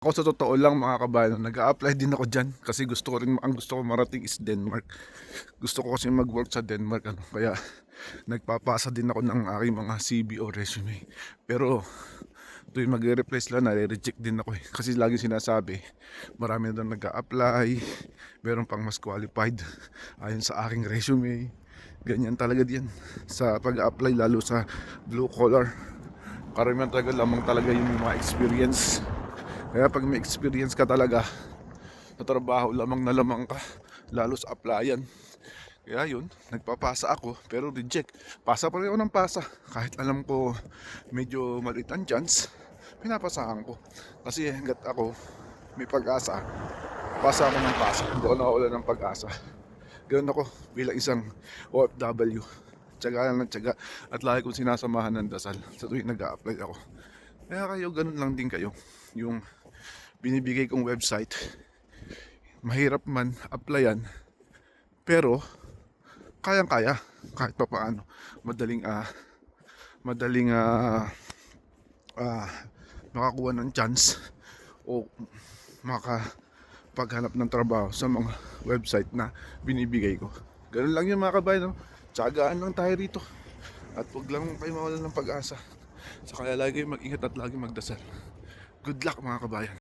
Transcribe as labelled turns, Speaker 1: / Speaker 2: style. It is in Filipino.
Speaker 1: Ako sa totoo lang mga kabayan, nag-a-apply din ako diyan kasi gusto ko marating is Denmark. Gusto ko kasi mag-work sa Denmark kaya nagpapasa din ako ng aking mga CV o resume. Pero tuwing magre-reply sila, nare-reject din ako kasi lagi sinasabi, marami na nag-a-apply, meron pang mas qualified ayon sa aking resume. Ganyan talaga diyan sa pag-apply, lalo sa blue collar. Karamihan talaga lamang talaga yung mga experience. Kaya pag may experience ka talaga sa trabaho, lamang na lamang ka, lalo sa applyan. Kaya yun, nagpapasa ako pero reject. Pasa pa rin ako ng pasa. Kahit alam ko medyo maliit ang chance, pinapasahan ko. Kasi hanggat ako may pag-asa, pasa ako ng pasa. Hindi ako nakawala ng pag-asa. Ganoon ako bilang isang OFW. Tiyaga lang ng tiyaga at lagi kong sinasamahan ng dasal sa tuwing nag-a-apply ako. Kaya kayo, ganun lang din kayo. Yung binibigay kong website, mahirap man applyan, pero kayang-kaya kahit pa paano. Madaling madaling ah, makakuha ng chance o makapaghanap ng trabaho sa mga website na binibigay ko. Ganun lang yun mga kabayan, no? Tsagaan lang tayo rito at huwag lang kayo mawalan ng pag-asa. Sa kaya lagi mag-ingat at lagi magdasal. Good luck mga kabayan.